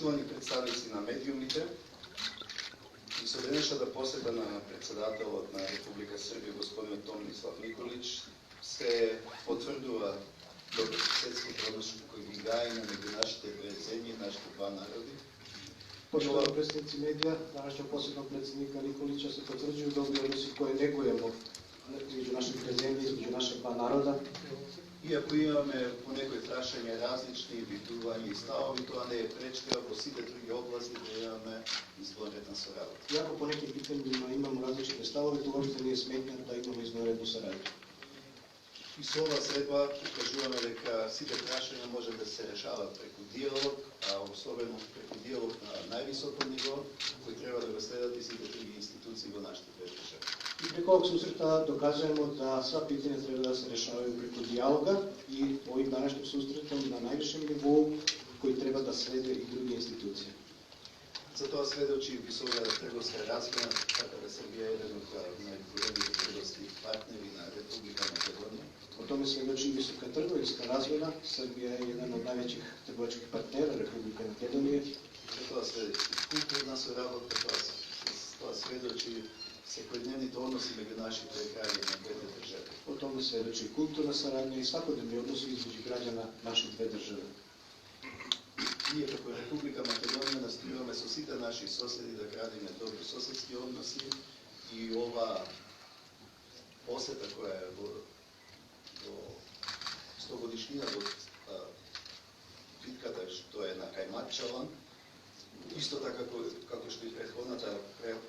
Почитувани представници на медиумите, и со денешната посета на председателот на Република Србија, господин Томислав Николич, се потврдува добрососедските односи кои ги гајаме меѓу нашите две земји, нашите два народи. Почитувани представници медија, данашниот посет на председника Николича се потврđuju добри односи кои негујемо меѓу нашите земји, меѓу нашите два народа. Иако имаме по некои прашања различни видувања и ставови, тоа не е пречка во сите други области да имаме изворетна соработа. Иако по неки питања имаме различни ставови, тоа уопште не е сметна да имаме изворетна соработа. И со ова средба покажуваме дека сите прашања може да се решават преку диалог, а особено преку диалог на највисоко ниво, кој треба да го следат и сите други институции во нашите две држави. И преку овог сусрета докажуваме да сва питања треба да се решавају преку диалога и овим данашним сусретом на највишем ниво кој треба да следе и други институции. За тоа сведочи висока трговска размена, така да Србија е еден од најголемите трговски партнери на Република Македонија. О томе сведочи висока трговска размена, Србија е еден од највеќих трговски партнери Република Македонија. За тоа сведочи културна соработа, тоа сведочи секојдневните односи меѓу нашите граѓани на двете држави. О томе сведочи културна сарадња и свакодневни односи измеѓу граѓана нашите две држави. Ние како Република Македонија настојуваме со сите наши соседи да градиме добри соседски односи и ова посета која е во 100-годишнината од битката што е на Кајмачалан, исто така како што и претходната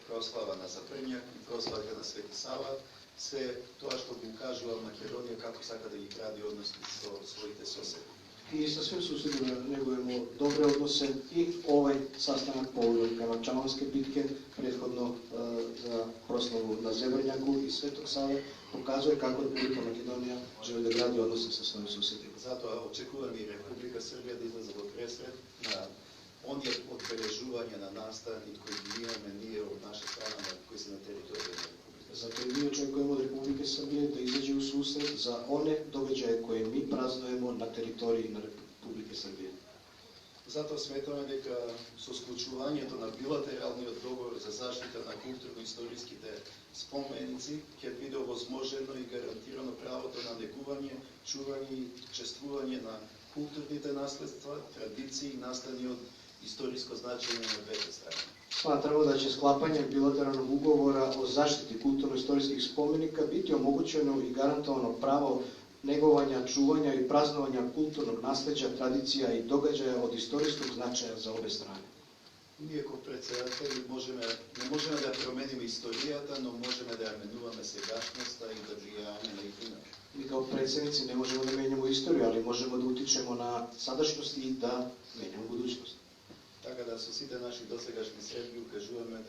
прослава на Запрњак и прославата на Свети Сава, се тоа што го укажува Македонија како сака да ги гради односи со своите соседи. И сасвим суседи негуемо добре односе и овај sastanak поводом Кајмачаланске битке, претходно за прославу на Запрњаку и Светог Саве, показува како Република Македонија жели да гради односи со своји соседи. Затоа очекуваме и Република Србија да излезе во пресред на оние одбележувања на настани кои ги имаме ние од наша страна, кои се на територија на Република. Затоа ние очекуваме од Република Србија да излезе у сусрет за оне догаѓаи кои ми празнуваме на територија на Република Србија. Затоа сметаме дека со склучувањето на билатералниот договор за заштита на културно-историските споменици ќе биде овозможено и гарантирано правото на негување, чување и чествување на културните наследства, традиции и настани од историско значење на двете страни. Сматрamo da će sklapanje bilateralnog ugovora o zaštiti kulturno-istorijskih spomenika biti omogućeno i garantovano pravo negovanja, čuvanja i praznovanja kulturnog nasljeđa, tradicija i događaja od istorijskog značaja za obe strane. Ние како председатели не можеме да промениме историјата, но можеме да ја менуваме сегашноста и да влијаеме на иднина. Mi kao predsjednici ne možemo da menjamo istoriju, ali možemo da utičemo na sadašnjost i da menjamo budućnost. Така да со сите наши досегашни средби укажуваме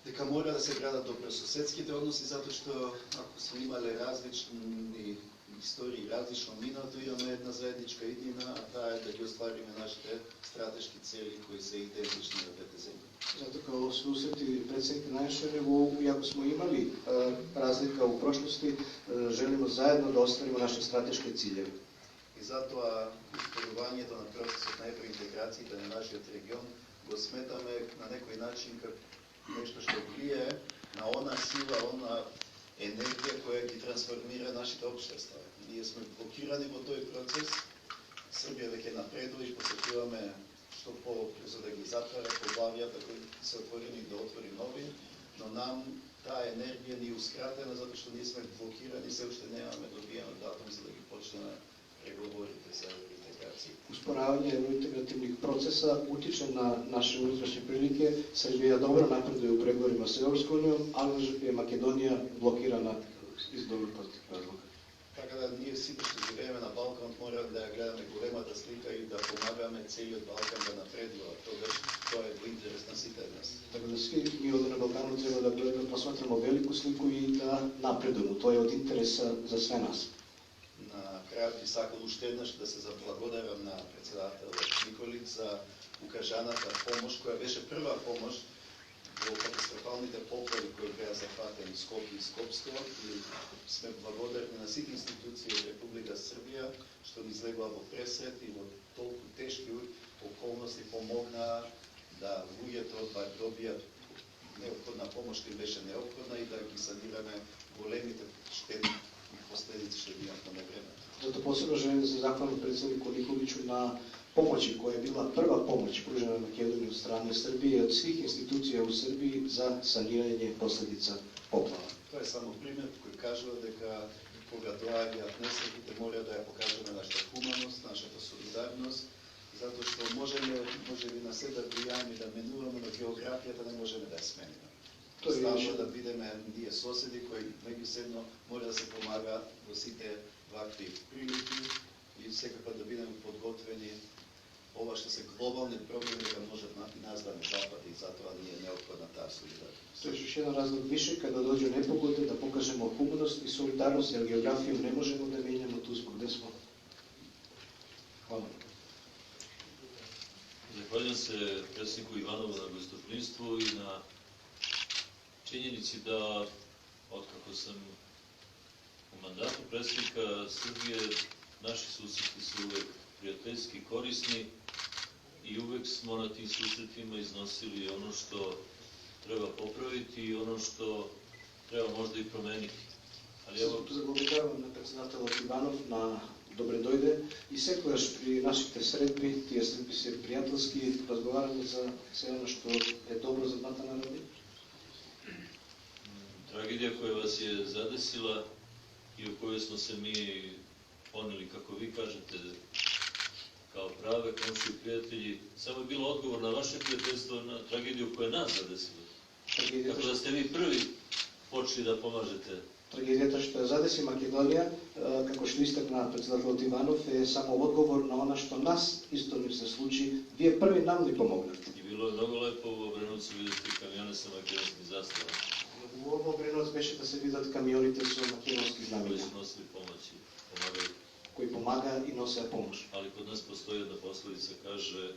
дека мора да се градат добрососедските односи, затоа што ако сме имале различни истории, различно минато, имаме една заедничка иднина, а таа е да ги оствариме нашите стратешки цели кои се идентични на двете земји. Zato kao susreti predsjednika najviše ниво, iako smo imali razlika u prošlosti, želimo zajedno da ostvarimo naše strateške ciljeve. И затоа ускорувањето на процесот на евроинтеграцијата на нашиот регион го сметаме на некој начин како нешто што влијае на она сила, она енергија која ги трансформира нашите општества. Ние сме блокирани во тој процес. Србија веќе напредува и посетуваме што по-брзо да ги затвара поглавја, како се отворени да отвори нови, но нам таа енергија ни е ускратена затоа што ние сме блокирани, се уште немаме добиен датум за да ги почнеме преговорите за интеграција. Usporavanje evrointegrativnih procesa utiče na naše unutrašnje prilike. Srbija dobro napreduje u pregovorima sa Evropskom unijom, ali je Makedonija blokirana iz dobrih razloga. Така да ние сите што живееме на Балкан мора да ја гледаме големата слика и да помагаме целиот Балкан да напредува. Тоа е во интерес на сите нас. Така да сви ми овде на Балкану треба да посматраме велику слику и да напредуваме. Тоа е од интереса за све нас. На крајот би сакал уште еднаш да се заблагодарам на председателот Николич за укажаната помош, која беше прва помош во катастрофалните поплави кои беа зафатени Скопје и Скопско, и сме благодарни на сите институции од Република Србија што ни излегува во пресрет и во толку тешки околности помогнаа да луѓето бар добијат неопходна помош која беше неопходна и да ги санираме големите штети и последици што имавме на време. Зато посебно желем да се захвалам председнику Николичу на помоќи која е била прва помоќ пружена на Македонија од страна Србија и од свих институција у Србија за санирање последица поплава. Тоа е само пример кој кажува дека кога доаѓаат несреќите мора да ја покажеме нашата хуманост, нашата солидарност, затоа што можеби на себе влијаеме да менуваме, но географијата не можеме да ја смениме. Тоа Стално да бидеме ние соседи кои меѓусебно мора да се помага во сите вакви прилики и секако да бидеме подготвени ова што се глобални проблеми да можат и нас да не запади и затоа ни е неопходна таа солидарност. Тоа е уште еден разлог више кога дојде непогода да покажеме хуманост и солидарност, jer географија не можеме да менјаме ту збор где смо. Хвала. Захвалјам се председнику Иванову на гостопримство и на чинjeници да откако сам у мандату председника Србије, наши susreti се увек пријателјски, корисни и увек смо на тим susretima износили оно што треба поправити и оно што треба можда и променити. Ali evo, zagovorjavam na председателот Иванов на добре дојде и секогаш при нашите средби, тие средби се пријателски, разговараме за се оно што е добро за двата народи. Трагедија која вас е задесила и о којoj смо се ми понели, како ви кажете, као праве комши и пријатели, само е било одговор на ваше пријателjство на трагедију која нас задесила. Како да сте ви први почели да помажете. Трагедијата што ја задеси Македонија, како што истакна председателот Иванов, е само одговор на она што нас исто ни се случи. Вие први нам ни помогнате. И било е много лепо во Обреновцу видите камиони со македонски застава. Во Обреновец беше да се видат камионите со македонски Кои знамења, се носили помоќи, помагају. кои помага и носеа помош. Али код нас постои една пословица, каже,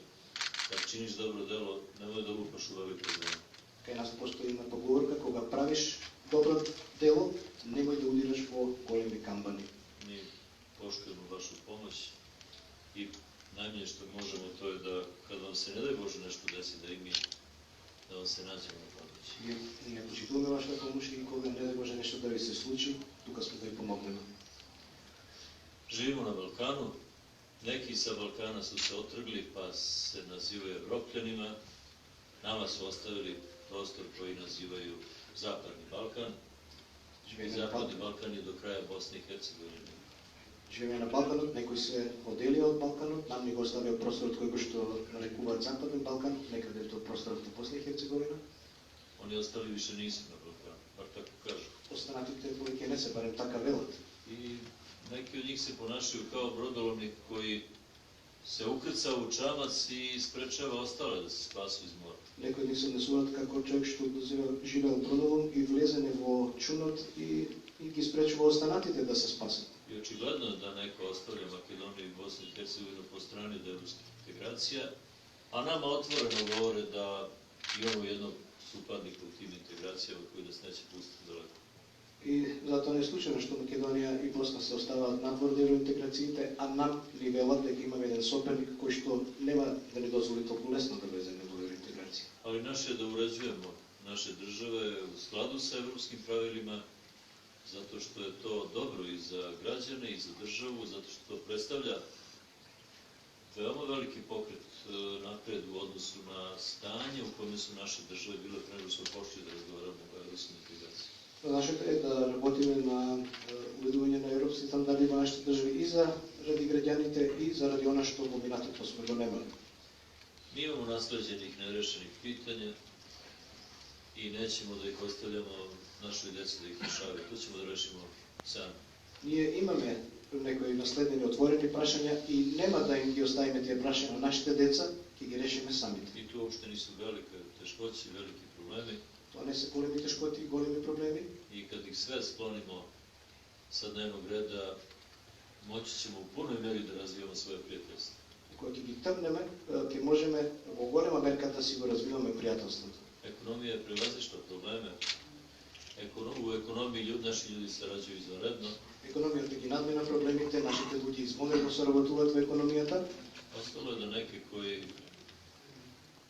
как чиниш добро дело, немој да лупаш у велико дело. Кај нас постои една поговорка, кога правиш добро дело, немој да удираш во големи камбани. Ми поштujemo вашу помоќ и најмње што можемо тоа е да, кад вам се не дај Боже нешто деси, да и ми, да вам се наđemo на помоќ. Ние почитуваме вашата помош и кога не дај Боже нешто да ви се случи, тука сме да ви помогнеме. Живимо на Балкану, неки са Балкана су се отргли, па се називају Европљанима, nama su ostavili prostor koji nazivaju Zapadni Balkan. I Zapadni Balkan je do kraja Bosne i Hercegovine. Живееме на Балканот, некои се оделија од Балканот, нам ни го оставија просторот кој го што нарекуваат Западен Балкан, некаде до просторот на Босна и Херцеговина. Они остали више нису на Балкан, бар тако кажу. Останатите повеќе не се, барем така велат. И неки од njih се ponašaju kao brodolomnik koji se ukrca u čamac i sprečava ostale da se spasu iz mora. Некои ни се однесуваат како човек што живеел бродолом и влезене во чунот и ги спречува останатите да се спасат. I očigledno je da neko ostavlja Makedoniju i Bosnu i Hercegovinu po strani od evropskih integracija, a nama otvoreno govore da imamo jednog supadnika u tim integracijama koji nas neće pustiti daleko. И затоа не е случајно што Македонија и Босна се оставаат надвор од евроинтеграциите, а нам ни велат дека имаме еден соперник кој што нема да ни дозволи толку лесно да влеземе во евроинтеграција. Ali naše je da uređujemo naše države u skladu sa evropskim pravilima, zato što je to dobro i za građane i za državu, zato što to predstavlja veoma veliki pokret napred u odnosu na stanje u kome su naše države bile pre nego smo počeli da razgovaramo o evropskim integraciji. Нашето е да работиме на уведување на европски стандарди во нашите држави и заради граѓаните и заради она што во минатото сме го немали. Mi imamo nasleđenih nerešenih pitanja i nećemo da ih ostavljamo našoj deci da ih rešavaju. To ćemo da rešimo sami. Ние имаме некои наследени отворени прашања и нема да им ги оставиме тие прашања на нашите деца, ќе ги решиме самите. I tu uopšte nisu velike teškoće, veliki problemi. Тоа не се големи тешкоти и големи проблеми. I kad ih sve sklonimo sa dnevnog reda, moći ćemo u punoj meri da razvijamo svoje prijateljstvo. Кога ќе ги тргнеме, ќе можеме во голема мерка да си го развиваме пријателството. Ekonomija je prevazišla probleme. U ekonomiji naši ljudi sarađuju izvanredno. Економијата ги надмина проблемите, нашите луѓе измодерно соработуваат во економијата. Ostalo je da neke koji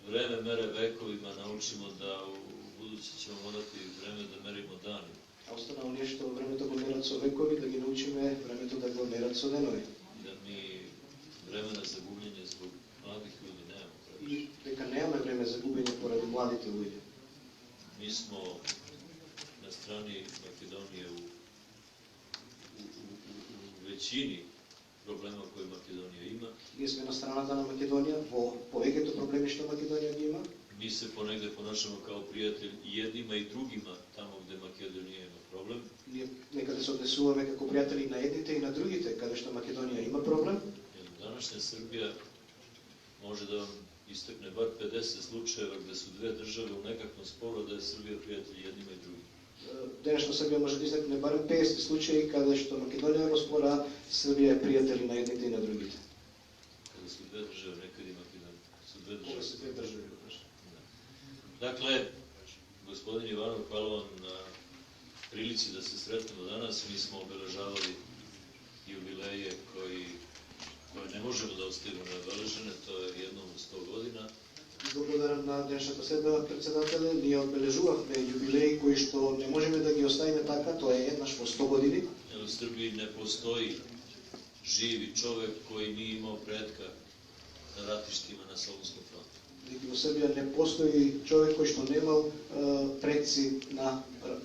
vreme mere vekovima, naučimo da u budući ćemo morati vreme da merimo dani. А останало нешто времето го мерат со векови, да ги научиме времето да го мерат со денови. Da mi vremena za gubljenje zbog mladih ljudi nemamo previše. И дека немаме време за губење поради младите луѓе. Mi smo na strani Makedonije u većini problema koje Makedonija ima. Ние сме на страната на Македонија во повеќето проблеми што Македонија ги има. Mi se ponegde ponašamo kao prijatelj i jednima i drugima tamo gde Makedonija ima problem. Ние некаде се однесуваме како пријатели на едните и на другите, каде што Македонија има проблем. Jer današnja Srbija može da vam istakne bar 50 slučajeva gde su dve države u nekakvom sporu, da je Srbija prijatelj jednima i drugima. Денешно Србија може да изтекне барем 50 случаи каде што Македонија во спора, Србија е пријатели на едните и на другите. Kada su dve države, nekad i Makedonija. Su dve Кога се države. две држави, кажа. Dakle, gospodin Ivanov, hvala vam na prilici da se sretnemo danas. Mi smo obeležavali jubileje koje ne možemo da ostavimo neobeležene, to je jednom u 100 godina. Благодарам на денешната седба председателе. Ние одбележувавме јубилеи кои што не можеме да ги оставиме така, тоа е еднаш во 100 години. Jer u Srbiji ne postoji živi čovek koji nije imao pretka na ratištima na Solunskom frontu. Дека во Србија не постои човек кој што немал предци на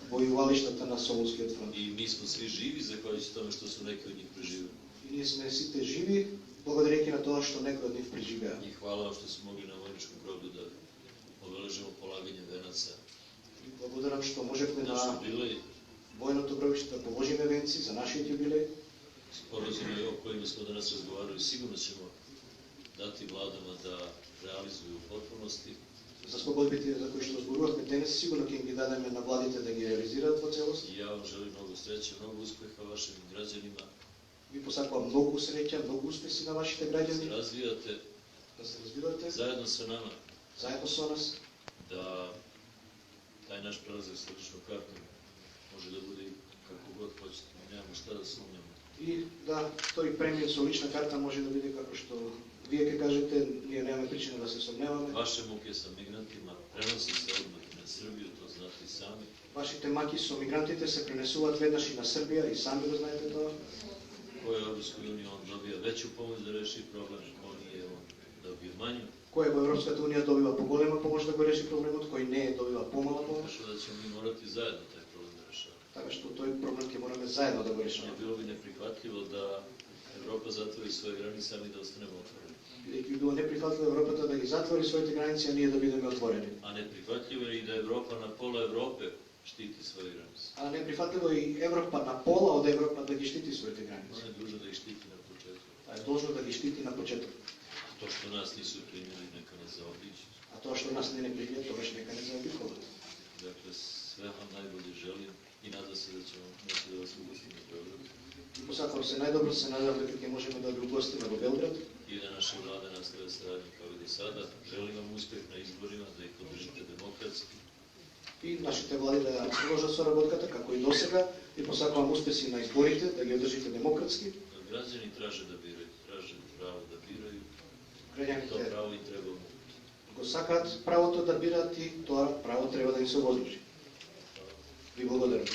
војувалиштата на Солунскиот фронт. I mi smo svi živi zahvaljujući tome što su neki od njih preživeli. И ние сме сите живи благодарејќи на тоа што некои од нив преживеа. I hvala vam što smo mogli na vojničkom groblju da obeležimo polaganje venaca. Благодарам што можевме Naš на jubilej, војното гробиште да положиме венци за нашиот јубилеј. sporazume o kojima smo danas razgovarali, sigurno ćemo dati vladama da realizuju u potpunosti. За спогодбите за кои што зборувавме денес, сигурно ќе ги дадеме на владите да ги реализираат во целост. I ja vam želim mnogo sreće, mnogo uspeha vašim građanima, Ви посакувам многу среќа, многу успеси на вашите da se граѓани, razvijate да се развивате zajedno sa nama, заедно со нас, da taj naš prelazak sa ličnom kartom može da bude i kako god hoćete, nemamo šta da sumnjamo. и да тој премиен со лична карта може да биде како што вие ќе кажете, ние немаме причина да се сомневаме. Vaše muke sa migrantima prenosi se odmah i na Srbiju, to znate i sami. Вашите маки со мигрантите се пренесуваат веднаш и на Србија и сами го знаете тоа. Ko je u Evropskoj uniji, on dobija veću pomoć da reši problem, ko nije, on dobije manju. Кој во Европската унија добива поголема помош да го реши проблемот, кој не добива помала помош. Tako da ćemo mi morati zajedno taj problem da rešavamo. Така што тој проблем ќе мораме заедно да го Ne решаваме. bilo bi neprihvatljivo da Evropa zatvori svoje granice, a mi da ostanemo otvoreni. Бидејќи би било неприфатливо Европата да ги затвори своите граници, а ние да бидеме отворени. A neprihvatljivo je i da Evropa na pola Evrope štiti svoje granice. А неприфатливо и Европа на пола од Европа да ги штити своите граници. Ona je dužna da ih štiti na početku. А е должно да ги штити на почеток. To što nas nisu primili, neka nas zaobiđu. А тоа што нас не пријде, тогаш нека не заобиколат. Dakle, sve vam najbolje želim i nadam se da ćemo moći da vas ugostimo u Beogradu И посакувам се најдобро, се надевам дека ќе можеме да ви угостиме во Белград i da naše vlade nastave saradnju kao i do sada. Želim vam uspeh na izborima, da ih podržite demokratski. и нашите влади да ја продолжат соработката како и досега и посакувам успеси на изборите, да ги одржите демократски. Građani traže da biraju, traže pravo da biraju, to Граѓаните pravo im treba mu. го сакаат правото да бираат и тоа право треба да им се возложи. Ви благодарам.